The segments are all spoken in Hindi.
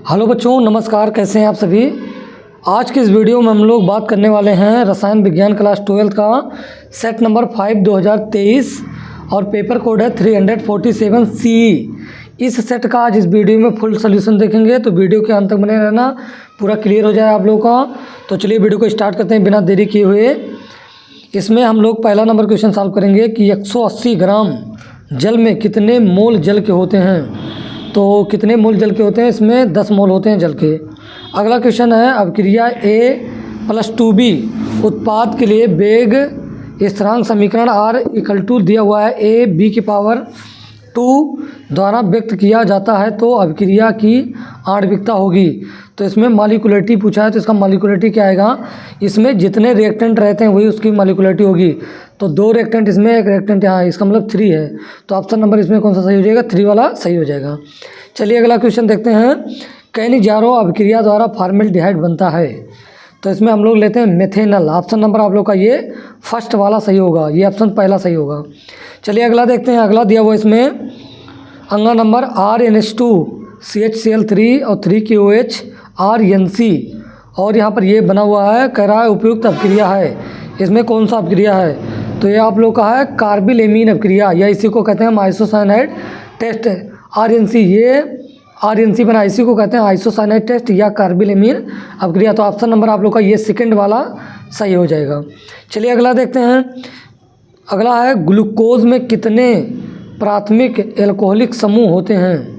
हेलो बच्चों, नमस्कार। कैसे हैं आप सभी। आज की इस वीडियो में हम लोग बात करने वाले हैं रसायन विज्ञान क्लास 12 का सेट नंबर 5 2023 और पेपर कोड है 347 CE। इस सेट का आज इस वीडियो में फुल सोल्यूशन देखेंगे, तो वीडियो के अंत तक बने रहना, पूरा क्लियर हो जाए आप लोगों का। तो चलिए वीडियो को स्टार्ट करते हैं बिना देरी किए हुए। इसमें हम लोग पहला नंबर क्वेश्चन सॉल्व करेंगे कि 180 ग्राम जल में कितने मोल जल के होते हैं। तो कितने मोल जल के होते हैं, इसमें 10 मोल होते हैं जल के। अगला क्वेश्चन है अभिक्रिया A+2B उत्पाद के लिए वेग स्थिरांक समीकरण R दिया हुआ है AB की पावर 2 द्वारा व्यक्त किया जाता है, तो अभिक्रिया की आणविकता होगी। तो इसमें मॉलिक्यूलरिटी पूछा है, तो इसका मॉलिक्यूलरिटी क्या आएगा, इसमें जितने रिएक्टेंट रहते हैं वही उसकी मॉलिक्यूलरिटी होगी। तो 2 रिएक्टेंट इसमें, 1 रिएक्टेंट यहाँ, इसका मतलब 3 है। तो ऑप्शन नंबर इसमें कौन सा सही हो जाएगा, 3 वाला सही हो जाएगा। चलिए अगला क्वेश्चन देखते हैं। कैनिजारो अभिक्रिया द्वारा फॉर्मेल्डिहाइड बनता है, तो इसमें हम लोग लेते हैं मेथेनल। ऑप्शन नंबर आप लोग का ये फर्स्ट वाला सही होगा, ये ऑप्शन पहला सही होगा। चलिए अगला देखते हैं। अगला दिया हुआ इसमें अंगा नंबर RNH2 CHCl3 और 3KOH RNC, और यहाँ पर ये बना हुआ है, कह रहा है उपयुक्त अभिक्रिया है। इसमें कौन सा अभिक्रिया है, तो ये आप लोग का है कार्बिलेमीन अभिक्रिया, या इसी को कहते हैं हम आइसोसाइनाइड टेस्ट। RNC, ये RNC बना, इसी को कहते हैं आइसोसाइनाइड टेस्ट या कार्बिलेमीन अभिक्रिया। तो ऑप्शन नंबर आप लोग का ये सेकंड वाला सही हो जाएगा। चलिए अगला देखते हैं। अगला है ग्लूकोज में कितने प्राथमिक एल्कोहलिक समूह होते हैं।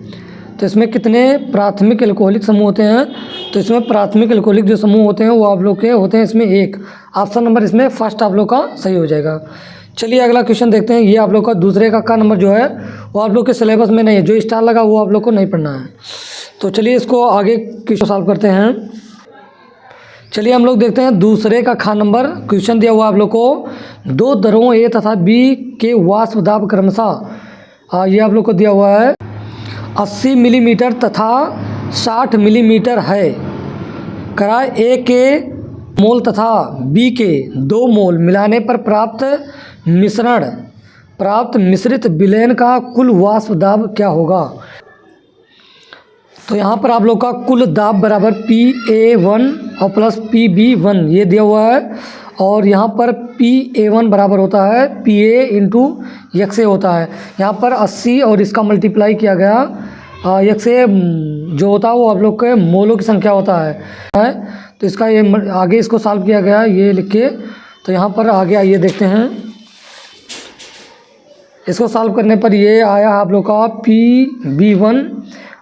तो इसमें कितने प्राथमिक एल्कोहलिक समूह होते हैं, तो इसमें प्राथमिक एल्कोहलिक जो समूह होते हैं वो आप लोग के होते हैं इसमें 1। ऑप्शन नंबर इसमें फर्स्ट आप लोग का सही हो जाएगा। चलिए अगला क्वेश्चन देखते हैं। ये आप लोग का दूसरे का नंबर जो है वो आप लोग के सिलेबस में नहीं है, जो स्टार लगा वो आप लोग को नहीं पढ़ना है। तो चलिए इसको आगे क्वेश्चन सॉल्व करते हैं। चलिए हम लोग देखते हैं दूसरे का नंबर क्वेश्चन दिया हुआ आप लोग को। 2 दरों A तथा B के वाष्प दाब क्रमशः ये आप लोग को दिया हुआ है 80 मिलीमीटर तथा 60 मिलीमीटर है। करा A के मोल तथा B के 2 मोल मिलाने पर प्राप्त मिश्रित विलयन का कुल वाष्प दाब क्या होगा। तो यहाँ पर आप लोग का कुल दाब बराबर PA1 और प्लस PB1 ये दिया हुआ है, और यहाँ पर PA1 बराबर होता है PA इंटू XA होता है। यहाँ पर 80 और इसका मल्टीप्लाई किया गया XA जो होता है वो आप लोग के मोलों की संख्या होता है। तो इसका ये आगे इसको सॉल्व किया गया ये लिख के। तो यहाँ पर आगे आइए देखते हैं। इसको सॉल्व करने पर ये आया आप लोग का PB1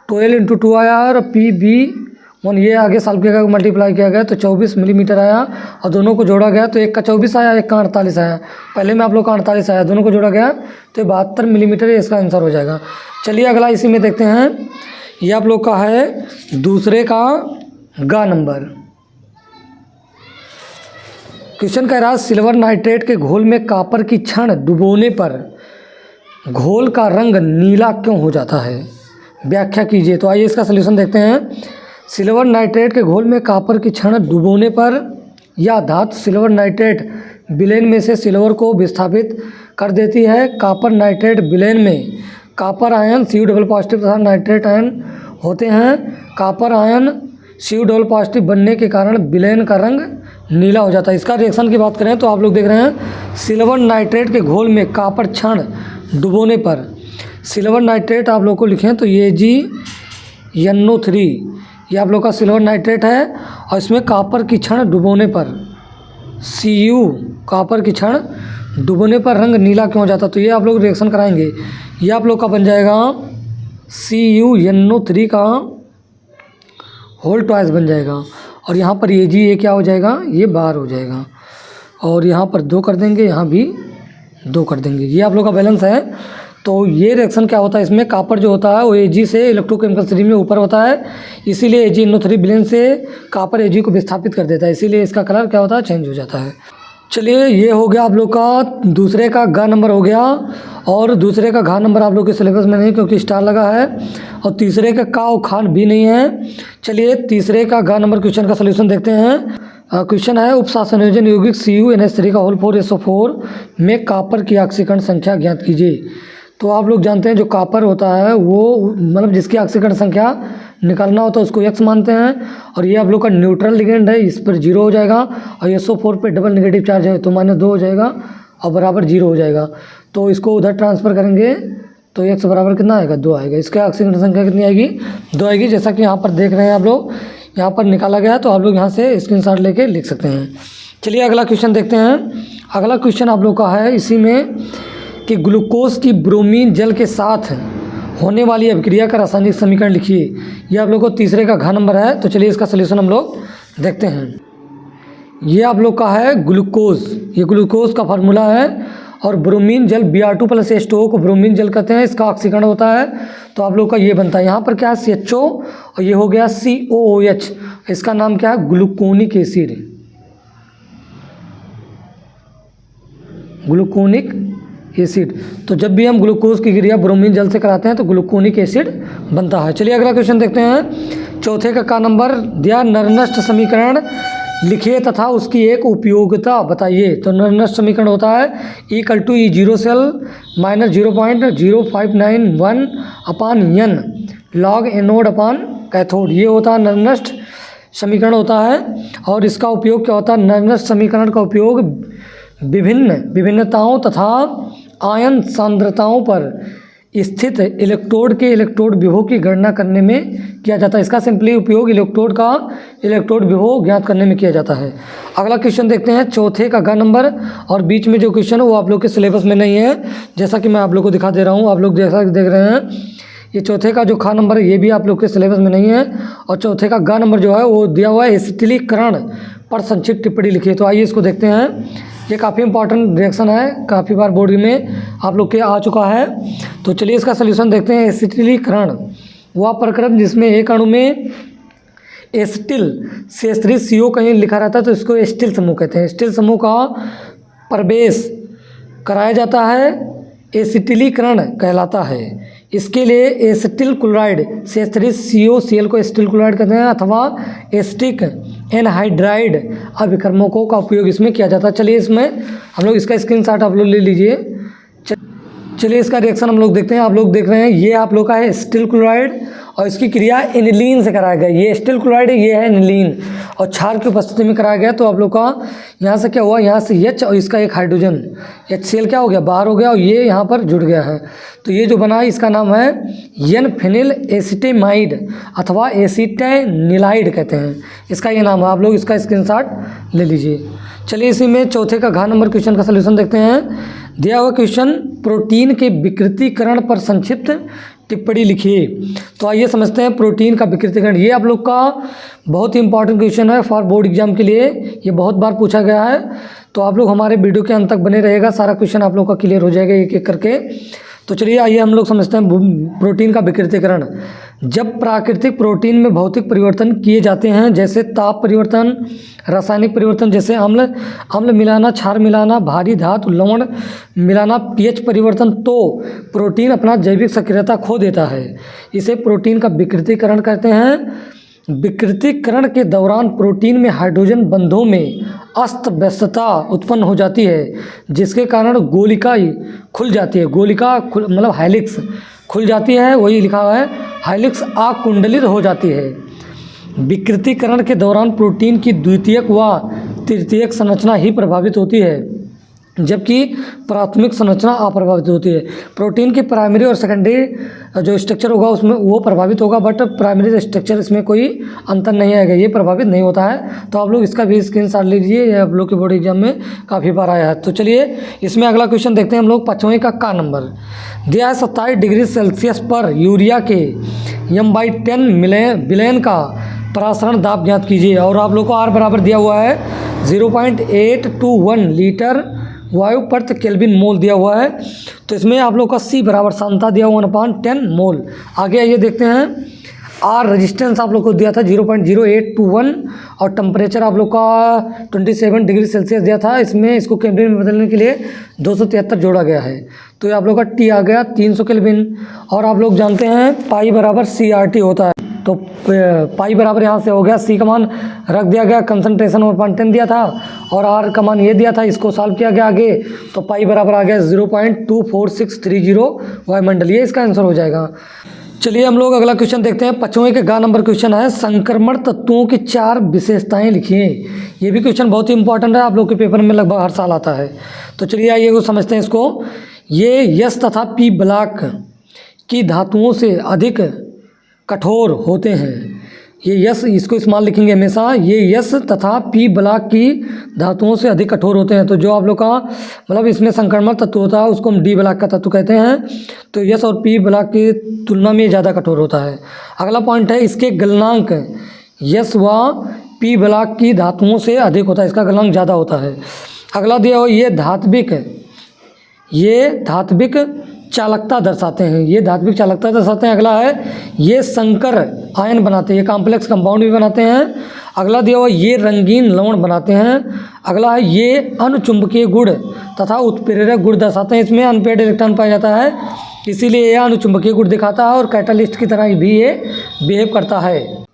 12 इंटू 2 आया, और PB1 ये आगे सॉल्व किया गया, मल्टीप्लाई किया गया तो 24 मिलीमीटर आया, और दोनों को जोड़ा गया तो एक का 24 आया, एक का 48 आया। पहले में आप लोग का 48 आया, दोनों को जोड़ा गया तो 72 मिलीमीटर इसका आंसर हो जाएगा। चलिए अगला इसी में देखते हैं। ये आप लोग का है दूसरे का नंबर। क्वेश्चन कह रहा है सिल्वर नाइट्रेट के घोल में कॉपर की छड़ डुबोने पर घोल का रंग नीला क्यों हो जाता है, व्याख्या कीजिए। तो आइए इसका सलूशन देखते हैं। सिल्वर नाइट्रेट के घोल में कॉपर की छड़ डुबोने पर या धातु सिल्वर नाइट्रेट विलयन में से सिल्वर को विस्थापित कर देती है। कॉपर नाइट्रेट विलयन में copper ion Cu double positive तथा नाइट्रेट आयन होते हैं। Copper ion Cu double positive बनने के कारण विलयन का रंग नीला हो जाता है। इसका रिएक्शन की बात करें तो आप लोग देख रहे हैं सिल्वर नाइट्रेट के घोल में कॉपर छड़ डुबोने पर, सिल्वर नाइट्रेट आप लोग को लिखें तो ये AgNO3 ये आप लोग का सिल्वर नाइट्रेट है, और इसमें कॉपर की छड़ डुबोने पर Cu कॉपर की छड़ डुबोने पर रंग नीला क्यों हो जाता। तो ये आप लोग रिएक्शन कराएंगे, ये आप लोग का बन जाएगा CuNO3 का होल ट्वाइस बन जाएगा, और यहाँ पर ये क्या हो जाएगा, ये बाहर हो जाएगा, और यहाँ पर 2 कर देंगे, यहाँ भी 2 कर देंगे। ये आप लोग का बैलेंस है। तो ये रिएक्शन क्या होता है, इसमें कॉपर जो होता है वो Ag से इलेक्ट्रोकेमिकल श्रेणी में ऊपर होता है, इसीलिए AgNO3 विलयन से कॉपर Ag को विस्थापित कर देता है, इसीलिए इसका कलर क्या होता है, चेंज हो जाता है। चलिए ये हो गया आप लोग का दूसरे का नंबर हो गया, और दूसरे का नंबर आप लोग के सिलेबस में नहीं क्योंकि स्टार लगा है, और तीसरे का और खान भी नहीं है। चलिए तीसरे का नंबर क्वेश्चन का सलूशन देखते हैं। क्वेश्चन है उपसंयोजन यौगिक CuNH3 का होल 4SO4 में कॉपर की ऑक्सीकरण संख्या ज्ञात कीजिए। तो आप लोग जानते हैं जो कॉपर होता है वो मतलब जिसकी ऑक्सीकरण संख्या निकालना होता है उसको x मानते हैं, और ये आप लोग का न्यूट्रल लिगेंड है, इस पर 0 हो जाएगा, और SO4 पे डबल नेगेटिव चार्ज है तो -2 हो जाएगा और बराबर 0 हो जाएगा। तो इसको उधर ट्रांसफ़र करेंगे तो x बराबर कितना आएगा, 2 आएगा। इसका ऑक्सीकरण संख्या कितनी आएगी, 2 आएगी। जैसा कि यहाँ पर देख रहे हैं आप लोग, यहाँ पर निकाला गया है, तो आप लोग यहाँ से स्क्रीनशॉट लेके लिख सकते हैं। चलिए अगला क्वेश्चन देखते हैं। अगला क्वेश्चन आप लोग का है इसी में कि ग्लूकोज की ब्रोमीन जल के साथ होने वाली अभिक्रिया का रासायनिक समीकरण लिखिए। ये आप लोग को तीसरे का घ नंबर है, तो चलिए इसका सलूशन हम लोग देखते हैं। ये आप लोग का है ग्लूकोज, ये ग्लूकोज का फार्मूला है, और ब्रोमीन जल Br2 + H2O को ब्रोमीन जल कहते हैं, इसका ऑक्सीकरण होता है। तो आप लोग का ये बनता है, यहाँ पर क्या है CHO और ये हो गया COOH, इसका नाम क्या है, ग्लूकोनिक एसिड, ग्लूकोनिक एसिड। तो जब भी हम ग्लूकोज की क्रिया ब्रोमीन जल से कराते हैं तो ग्लूकोनिक एसिड बनता है। चलिए अगला क्वेश्चन देखते हैं। चौथे का नंबर दिया, नरनष्ट समीकरण लिखिए तथा उसकी एक उपयोगिता बताइए। तो नरनष्ट समीकरण होता है = E0 सेल -0.0591 अपान n log एनोड अपान कैथोड, ये होता है नरनष्ट समीकरण होता है। और इसका उपयोग क्या होता है, नरनष्ट समीकरण का उपयोग विभिन्नताओं तथा आयन सांद्रताओं पर स्थित इलेक्ट्रोड के इलेक्ट्रोड विभव की गणना करने में किया जाता है। इसका सिंपली उपयोग इलेक्ट्रोड का इलेक्ट्रोड विभव ज्ञात करने में किया जाता है। अगला क्वेश्चन देखते हैं, चौथे का घ नंबर, और बीच में जो क्वेश्चन है वो आप लोग के सिलेबस में नहीं है, जैसा कि मैं आप लोग को दिखा दे रहा हूँ। आप लोग जैसा देख रहे हैं, ये चौथे का जो ख नंबर है ये भी आप लोग के सिलेबस में नहीं है, और चौथे का ग नंबर जो है वो दिया हुआ है एसिटिलीकरण पर संक्षिप्त टिप्पणी लिखिए। तो आइए इसको देखते हैं। ये काफ़ी इंपॉर्टेंट रिएक्शन है, काफ़ी बार बोर्ड में आप लोग के आ चुका है। तो चलिए इसका सलूशन देखते हैं। एसिटिलीकरण वह प्रक्रम जिसमें एक अणु में एसिटिल से स्त्री CO कहीं लिखा रहता है तो इसको एसिटिल समूह कहते हैं। एसिटिल समूह का प्रवेश कराया जाता है, एसिटिलीकरण कहलाता है। इसके लिए एसिटिल क्लोराइड से स्त्री COCl को एसिटिल क्लोराइड कहते हैं, अथवा एसिटिक एनहाइड्राइड अभिकर्मकों का उपयोग इसमें किया जाता है। चलिए इसमें हम लोग इसका स्क्रीनशॉट आप लोग ले लीजिए। चलिए इसका रिएक्शन हम लोग देखते हैं। आप लोग देख रहे हैं ये आप लोग का है एसिटिल क्लोराइड, और इसकी क्रिया एनिलीन से कराया गया। ये एसिटिल क्लोराइड है, ये है एनिलीन, और क्षार की उपस्थिति में कराया गया। तो आप लोग का यहाँ से क्या हुआ, यहाँ से H और इसका एक हाइड्रोजन HCl क्या हो गया, बाहर हो गया, और ये यहाँ पर जुड़ गया है। तो ये जो बना है इसका नाम है N-फेनिल एसिटेमाइड अथवा एसिटेनिलाइड कहते हैं, इसका ये नाम है। आप लोग इसका स्क्रीनशॉट ले लीजिए। चलिए इसी में चौथे का घ नंबर क्वेश्चन का सलूशन देखते हैं। दिया हुआ क्वेश्चन, प्रोटीन के विकृतीकरण पर संक्षिप्त टिप्पणी लिखिए। तो आइए समझते हैं प्रोटीन का विकृतीकरण। ये आप लोग का बहुत ही इंपॉर्टेंट क्वेश्चन है फॉर बोर्ड एग्जाम के लिए, ये बहुत बार पूछा गया है। तो आप लोग हमारे वीडियो के अंत तक बने रहेगा, सारा क्वेश्चन आप लोग का क्लियर हो जाएगा एक एक करके। तो चलिए आइए हम लोग समझते हैं प्रोटीन का विकृतीकरण। जब प्राकृतिक प्रोटीन में भौतिक परिवर्तन किए जाते हैं, जैसे ताप परिवर्तन, रासायनिक परिवर्तन जैसे अम्ल मिलाना, क्षार मिलाना, भारी धातु लवण मिलाना, pH परिवर्तन, तो प्रोटीन अपना जैविक सक्रियता खो देता है। इसे प्रोटीन का विकृतीकरण कहते हैं। विकृतीकरण के दौरान प्रोटीन में हाइड्रोजन बंधों में अस्त व्यस्तता उत्पन्न हो जाती है, जिसके कारण गोलिका खुल जाती है। गोलिका मतलब हाइलिक्स खुल जाती है, वही लिखा हुआ है, हाइलिक्स आकुंडलित हो जाती है। विकृतीकरण के दौरान प्रोटीन की द्वितीयक व तृतीयक संरचना ही प्रभावित होती है, जबकि प्राथमिक संरचना अप्रभावित होती है। प्रोटीन की प्राइमरी और सेकेंडरी जो स्ट्रक्चर होगा उसमें वो प्रभावित होगा, बट प्राइमरी स्ट्रक्चर इसमें कोई अंतर नहीं आएगा, ये प्रभावित नहीं होता है। तो आप लोग इसका भी स्क्रीनशॉट लीजिए, ये आप लोग के बोर्ड एग्जाम में काफ़ी बार आया है। तो चलिए इसमें अगला क्वेश्चन देखते हैं हम लोग। 5वें का नंबर दिया है 27 डिग्री सेल्सियस पर यूरिया के M/10 विलयन का प्रसारण दाब ज्ञात कीजिए। और आप लोग को R बराबर दिया हुआ है 0.821 लीटर वायु प्रति केल्विन मोल दिया हुआ है। तो इसमें आप लोग का C बराबर सांद्रता दिया हुआ 1/10 मोल। आगे आइए देखते हैं। R रेजिस्टेंस आप लोग को दिया था 0.0821, और टेम्परेचर आप लोग का 27 डिग्री सेल्सियस दिया था। इसमें इसको केल्विन में बदलने के लिए 273 जोड़ा गया है। तो ये आप लोग का T आ गया 300 केल्विन। और आप लोग जानते हैं पाई बराबर CRT होता है। तो पाई बराबर यहाँ से हो गया, सी का मान रख दिया गया, कंसंट्रेशन और 0.10 दिया था और आर का मान ये दिया था, इसको सॉल्व किया गया आगे, तो पाई बराबर आ गया 0.24630 वायुमंडल, ये इसका आंसर हो जाएगा। चलिए हम लोग अगला क्वेश्चन देखते हैं। 5वें के ग नंबर क्वेश्चन है, संक्रमण तत्वों की 4 विशेषताएं लिखिए। ये भी क्वेश्चन बहुत ही इंपॉर्टेंट है, आप लोग के पेपर में लगभग हर साल आता है। तो चलिए आइए वो समझते हैं इसको। ये यस तथा पी ब्लॉक की धातुओं से अधिक कठोर होते हैं। ये यस, इसको इस्तेमाल लिखेंगे हमेशा, ये यस तथा पी ब्लॉक की धातुओं से अधिक कठोर होते हैं। तो जो आप लोग का मतलब इसमें संक्रमण तत्व होता है उसको हम डी ब्लॉक का तत्व कहते हैं। तो यस और पी ब्लॉक की तुलना में ज़्यादा कठोर होता है। अगला पॉइंट है, इसके गलनांक यस व पी ब्लॉक की धातुओं से अधिक होता है, इसका गलनांक ज़्यादा होता है। अगला दिया हो, ये धात्विक चालकता दर्शाते हैं, ये धात्विक चालकता दर्शाते हैं। अगला है, ये संकर आयन बनाते हैं, ये कॉम्प्लेक्स कंपाउंड भी बनाते हैं। अगला दिया हुआ, ये रंगीन लवण बनाते हैं। अगला है, ये अनुचुंबकीय गुण तथा उत्प्रेरक गुण दर्शाते हैं, इसमें अनपेयर्ड इलेक्ट्रॉन पाया जाता है, इसीलिए यह अनुचुंबकीय गुण दिखाता है और कैटालिस्ट की तरह भी ये बिहेव करता है।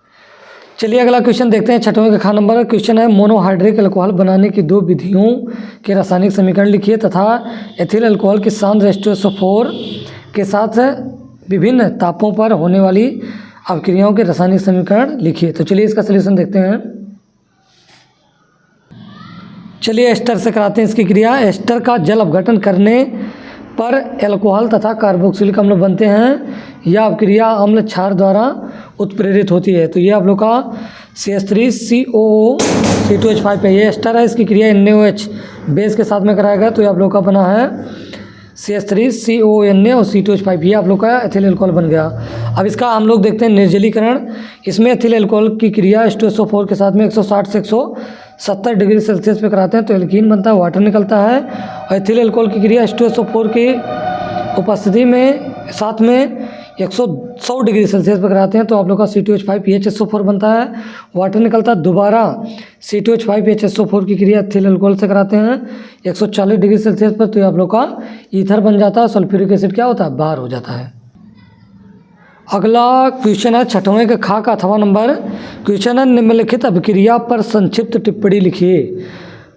चलिए अगला क्वेश्चन देखते हैं। 6वें का ख नंबर क्वेश्चन है, मोनोहाइड्रिक अल्कोहल बनाने की 2 विधियों के रासायनिक समीकरण लिखिए तथा एथिल अल्कोहल की सांद्र H2SO4 के साथ विभिन्न तापों पर होने वाली अभिक्रियाओं के रासायनिक समीकरण लिखिए। तो चलिए इसका सलूशन देखते हैं। चलिए एस्टर से कराते हैं इसकी क्रिया। एस्टर का जल अपघटन करने पर एल्कोहल तथा कार्बोक्सिलिक अम्ल बनते हैं। यह अभिक्रिया अम्ल क्षार द्वारा उत्प्रेरित होती है। तो ये आप लोग का CH3COO C2H5 है, ये एस्टर है, इसकी क्रिया NaOH बेस के साथ में कराया गया। तो ये आप लोग का बना है CH3COO और C2H5, ये आप लोग का एथिल अल्कोहल बन गया। अब इसका हम लोग देखते हैं निर्जलीकरण। इसमें एथिल अल्कोहल की क्रिया H2SO4 के साथ में 160 से 170 डिग्री सेल्सियस पे कराते हैं तो एल्कीन बनता है, वाटर निकलता है। और एथिल अल्कोहल की क्रिया H2SO4 की उपस्थिति में साथ में 100 डिग्री सेल्सियस पर कराते हैं तो आप लोग का C2H5PHSO4 बनता है, वाटर निकलता है। दोबारा C2H5PHSO4 की क्रिया एथिल अल्कोहल से कराते हैं 140 डिग्री सेल्सियस पर, तो ये आप लोग का ईथर बन जाता है। सल्फ्यूरिक एसिड क्या होता है, बाहर हो जाता है। अगला क्वेश्चन है 6वें के खा का अथवा नंबर क्वेश्चन है, निम्नलिखित अभिक्रिया पर संक्षिप्त टिप्पणी लिखिए।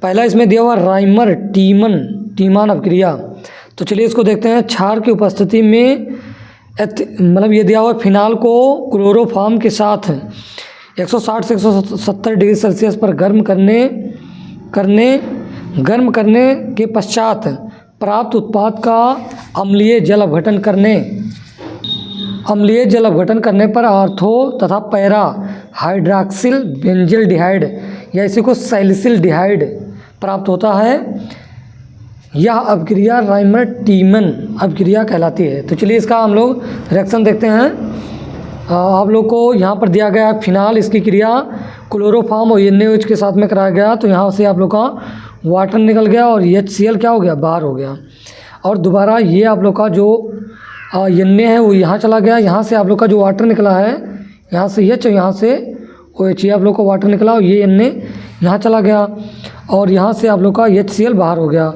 पहला इसमें दिया हुआ राइमर टीमान अभिक्रिया। तो चलिए इसको देखते हैं। क्षार की उपस्थिति में मतलब ये दिया हुआ फिनाल को क्लोरोफॉर्म के साथ 160 से 170 डिग्री सेल्सियस पर गर्म करने के पश्चात प्राप्त उत्पाद का अम्लीय जल अपघटन करने पर आर्थो तथा पैरा हाइड्रॉक्सिल बेंजिल्डिहाइड या इसी को सैलिसिल्डिहाइड प्राप्त होता है। यह अभिक्रिया राइमर टीमन अभिक्रिया कहलाती है। तो चलिए इसका हम लोग रिएक्शन देखते हैं। आप लोग को यहाँ पर दिया गया फिनाल, इसकी क्रिया क्लोरोफॉर्म और NaOH के साथ में कराया गया तो यहाँ से आप लोग का वाटर निकल गया और HCl क्या हो गया, बाहर हो गया। और दोबारा ये आप लोग का जो Na है वो यहाँ चला गया, यहाँ से आप लोग का जो वाटर निकला है यहाँ से H और यहाँ से OH, ये आप लोग का वाटर निकला और ये Na यहाँ चला गया और यहाँ से आप लोग का HCl बाहर हो गया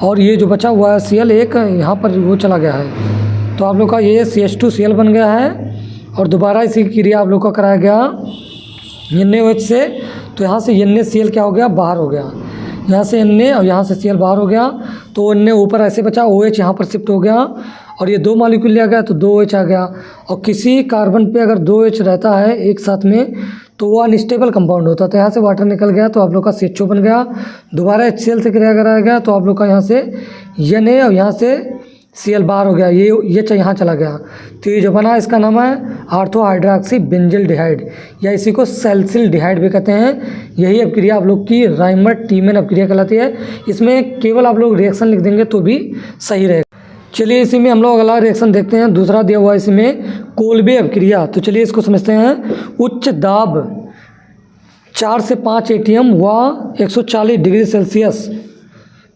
और ये जो बचा हुआ है Cl एक यहाँ पर वो चला गया है। तो आप लोग का ये CH2Cl बन गया है और दोबारा इसी की क्रिया आप लोग का कराया गया NaOH से, तो यहाँ से NaCl क्या हो गया, बाहर हो गया। यहाँ से Na और यहाँ से Cl बाहर हो गया तो Na ऊपर ऐसे बचा, OH यहाँ पर शिफ्ट हो गया और ये 2 मॉलिक्यूल लिया गया तो 2OH आ गया। और किसी कार्बन पे अगर 2OH रहता है एक साथ में तो वो अनस्टेबल कंपाउंड होता है। तो यहाँ से वाटर निकल गया तो आप लोग का CHO बन गया। दोबारा HCl से क्रिया कराया गया तो आप लोग का यहाँ से Na और यहाँ से Cl बाहर हो गया, ये यहाँ चला गया। तो ये जो बना इसका नाम है आर्थो हाइड्रॉक्सी बेंजिल्डिहाइड या इसी को सैलिसिल्डिहाइड भी कहते हैं। यही अभिक्रिया आप लोग की राइमर टीमन अभिक्रिया कहलाती है। इसमें केवल आप लोग रिएक्शन लिख देंगे तो भी सही रहेगा। चलिए इसी में हम लोग अगला रिएक्शन देखते हैं। दूसरा दिया हुआ इसमें कोल्बे अभिक्रिया। तो चलिए इसको समझते हैं। उच्च दाब 4 से 5 ATM व 140 डिग्री सेल्सियस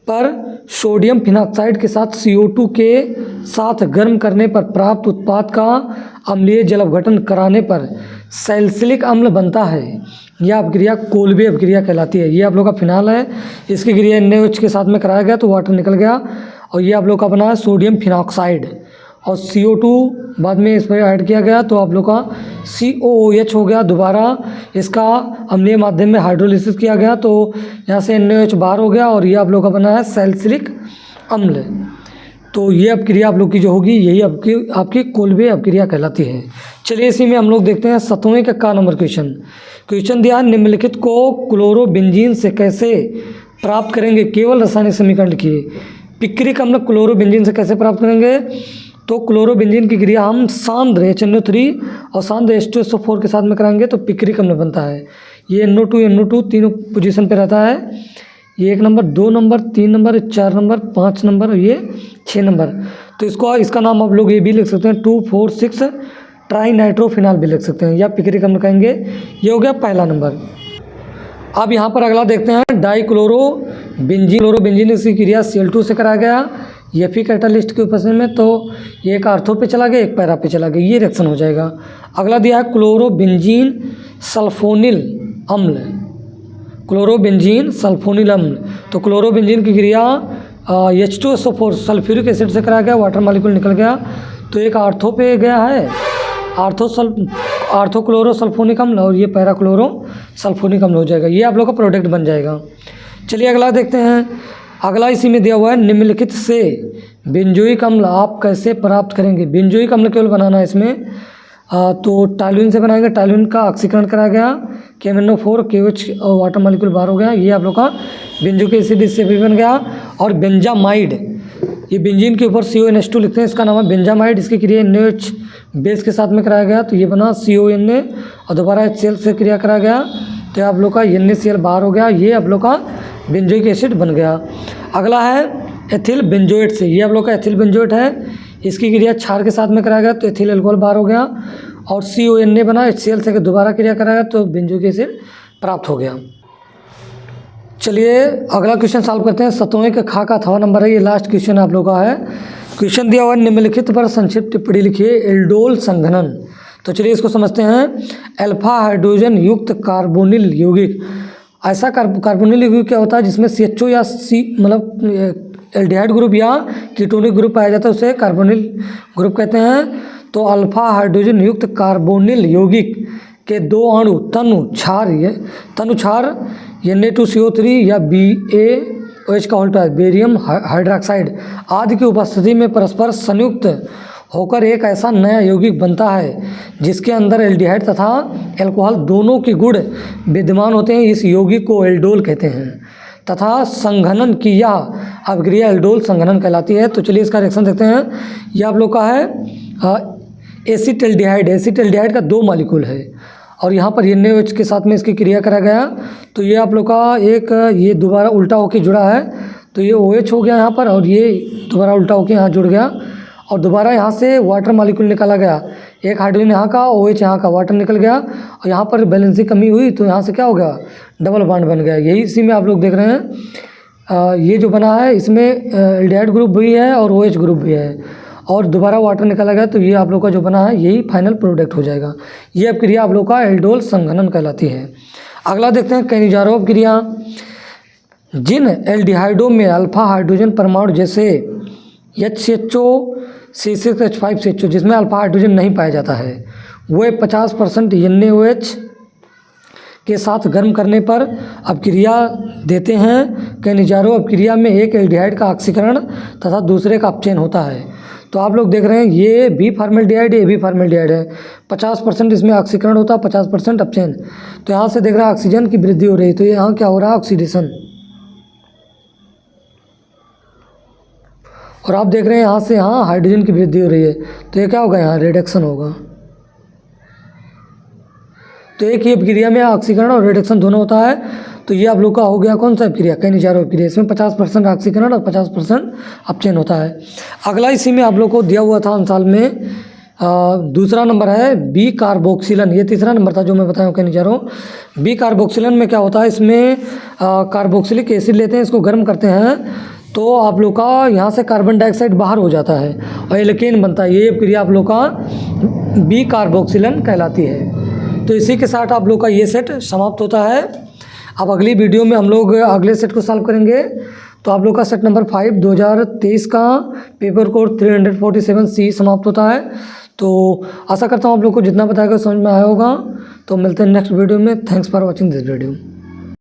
पर सोडियम फिनॉक्साइड के साथ CO2 के साथ गर्म करने पर प्राप्त उत्पाद का अम्लीय जल अपघटन कराने पर सैलिसिलिक अम्ल बनता है। यह अभिक्रिया कोल्बे अभिक्रिया कहलाती है। ये आप लोग का फिनाल है, इसकी क्रिया NaOH के साथ में कराया गया तो वाटर निकल गया और ये आप लोग का बना है सोडियम फिनॉक्साइड और CO2 बाद में इस पर ऐड किया गया तो आप लोग का COOH हो गया। दोबारा इसका अम्लीय माध्यम में हाइड्रोलिसिस किया गया तो यहाँ से NaOH बाहर हो गया और ये आप लोग का बना है सैलिसिलिक अम्ल। तो ये अपक्रिया आप लोग की जो होगी यही आपकी कोल्बे अपक्रिया कहलाती है। चलिए इसी में हम लोग देखते हैं 7वें का का नंबर क्वेश्चन दिया है, निम्नलिखित को क्लोरोबेंजीन से कैसे प्राप्त करेंगे केवल रासायनिक समीकरण लिखिए। पिक्रिक अम्ल क्लोरोबेंजीन से कैसे प्राप्त करेंगे, तो क्लोरोबेंजीन की क्रिया हम सांद्र HNO3 और सांद्र H2SO4 के साथ में कराएंगे तो पिक्रिक अम्ल बनता है। ये NO2 तीनों पोजीशन पे रहता है, ये 1 number 2 number 3 number 4 number 5 number और ये 6 नंबर। तो इसका नाम आप लोग ये भी लिख सकते हैं 2,4,6 ट्राई नाइट्रोफिनाल भी लिख सकते हैं या पिक्रिक अम्ल कहेंगे। ये हो गया पहला नंबर। अब यहाँ पर अगला देखते हैं डाइक्लोरोबेंजीन। क्लोरोबेंजीन इसकी क्रिया Cl2 से कराया गया Fe कैटालिस्ट के उपस्थिति में, तो ये एक आर्थो पे चला गया एक पैरा पे चला गया, ये रिएक्शन हो जाएगा। अगला दिया है क्लोरोबेंजीन सल्फोनिल अम्ल। क्लोरोबेंजीन सल्फोनिल अम्ल, तो क्लोरोबेंजीन की क्रिया H2SO4 सल्फ्यूरिक एसिड से कराया गया, वाटर मॉलिक्यूल निकल गया तो एक आर्थो पे गया है आर्थो क्लोरो सल्फोनिक अम्ल और ये पैरा क्लोरो सल्फोनिक अम्ल हो जाएगा। ये आप लोग का प्रोडक्ट बन जाएगा। चलिए अगला देखते हैं। अगला इसी में दिया हुआ है निम्नलिखित से बेंजोइक अम्ल आप कैसे प्राप्त करेंगे। बेंजोइक अम्ल केवल बनाना है इसमें तो टाइलुइन से बनाएंगे। टाइलुइन का ऑक्सीकरण कराया गया KMnO4 KOH और वाटर मॉलिक्यूल बाहर हो गया, ये आप लोग का बेंजोइक एसिड इससे भी बन गया। और बेंजामाइड, ये बेंजीन के ऊपर CONH2 लिखते हैं, इसका नाम है बेंजामाइड। इसकी क्रिया NaOH बेस के साथ में कराया गया तो ये बना CONA और दोबारा HCl से क्रिया कराया गया तो आप लोग का NaCl बाहर हो गया, ये आप लोग का बेंजोइक एसिड बन गया। अगला है एथिल बेंजोएट से, ये आप लोग का एथिल बेंजोएट है, इसकी क्रिया क्षार के साथ में कराया गया तो एथिल अल्कोहल बाहर हो गया और CONA बना HCl से दोबारा क्रिया कराया गया तो बेंजोइक एसिड प्राप्त हो गया। चलिए अगला क्वेश्चन सॉल्व करते हैं। 7वें का खा का 8वां नंबर है, ये लास्ट क्वेश्चन आप लोग का है। क्वेश्चन दिया हुआ है निम्नलिखित पर संक्षिप्त टिप्पणी लिखिए। एल्डोल संघनन, तो चलिए इसको समझते हैं। अल्फा हाइड्रोजन युक्त कार्बोनिल यौगिक, ऐसा कार्बोनिल यौगिक क्या होता है जिसमें CHO या मतलब एल्डिहाइड ग्रुप या कीटोनिक ग्रुप पाया जाता है उसे कार्बोनिल ग्रुप कहते हैं। तो अल्फा हाइड्रोजन युक्त कार्बोनिल यौगिक के 2 अणु तनुक्षार Na2CO3 या BaOH का उल्टा बेरियम हाइड्रोक्साइड आदि की उपस्थिति में परस्पर संयुक्त होकर एक ऐसा नया यौगिक बनता है जिसके अंदर एल्डिहाइड तथा अल्कोहल दोनों के गुण विद्यमान होते हैं। इस यौगिक को एल्डोल कहते हैं तथा संघनन की यह अपक्रिया एल्डोल संघनन कहलाती है। तो चलिए इसका रिएक्शन देखते हैं। यह आप लोग का है एसिटाल्डिहाइड का 2 मॉलिक्यूल है और यहाँ पर NaOH के साथ में इसकी क्रिया करा गया तो ये आप लोग का एक ये दोबारा उल्टा होके जुड़ा है तो ये OH हो गया यहाँ पर और ये दोबारा उल्टा होके यहाँ जुड़ गया और दोबारा यहाँ से वाटर मॉलिक्यूल निकाला गया। एक हाइड्रोजन यहाँ का OH यहाँ का वाटर निकल गया और यहाँ पर बैलेंस की कमी हुई तो यहाँ से क्या हो गया डबल बॉन्ड बन गया। यही इसी में आप लोग देख रहे हैं ये जो बना है इसमें एल्डिहाइड ग्रुप भी है और OH ग्रुप भी है और दोबारा वाटर निकाला गया तो ये आप लोग का जो बना है यही फाइनल प्रोडक्ट हो जाएगा। ये अपक्रिया आप लोग का एल्डोल संघनन कहलाती है। अगला देखते हैं कैनिजारोव अपक्रिया। जिन एल्डिहाइडों में अल्फा हाइड्रोजन परमाणु जैसे HCHO C6H5CHO जिसमें अल्फा हाइड्रोजन नहीं पाया जाता है वे 50% NaOH के साथ गर्म करने पर अपक्रिया देते हैं। कैनिजारोव अपक्रिया में एक एल्डिहाइड का ऑक्सीकरण तथा दूसरे का अपचयन होता है। तो आप लोग देख रहे हैं ये B फॉर्मेल्डिहाइड ये B फॉर्मेल्डिहाइड है, 50% इसमें ऑक्सीकरण होता है 50% अपचयन। तो यहाँ से देख रहे हैं ऑक्सीजन की वृद्धि हो रही है तो यहाँ क्या हो रहा है ऑक्सीडेशन और आप देख रहे हैं यहाँ से यहाँ हाइड्रोजन की वृद्धि हो रही है तो ये क्या होगा यहाँ रिडक्शन होगा। तो एक ही अपक्रिया में ऑक्सीकरण और रिडक्शन दोनों होता है तो ये आप लोग का हो गया कौन सा अपक्रिया कैनिजारोव अपक्रिया। इसमें 50% ऑक्सीकरण और 50% अपचयन होता है। अगला इसी में आप लोग को दिया हुआ था अंसाल में दूसरा नंबर है बी कार्बोक्सिलन, ये तीसरा नंबर था जो मैं बताया कैनिजारोव। बी कार्बोक्सिलन में क्या होता है इसमें कार्बोक्सिलिक एसिड लेते हैं इसको गर्म करते हैं तो आप लोग का यहाँ से कार्बन डाइऑक्साइड बाहर हो जाता है और एल्केन बनता है। ये अपक्रिया आप लोग का बी कार्बोक्सिलन कहलाती है। तो इसी के साथ आप लोग का ये सेट समाप्त होता है। अब अगली वीडियो में हम लोग अगले सेट को सॉल्व करेंगे। तो आप लोग का सेट नंबर 5 2023 का पेपर कोड 347C समाप्त होता है। तो आशा करता हूँ आप लोग को जितना बताया गया समझ में आया होगा। तो मिलते हैं नेक्स्ट वीडियो में। Thanks for watching this video.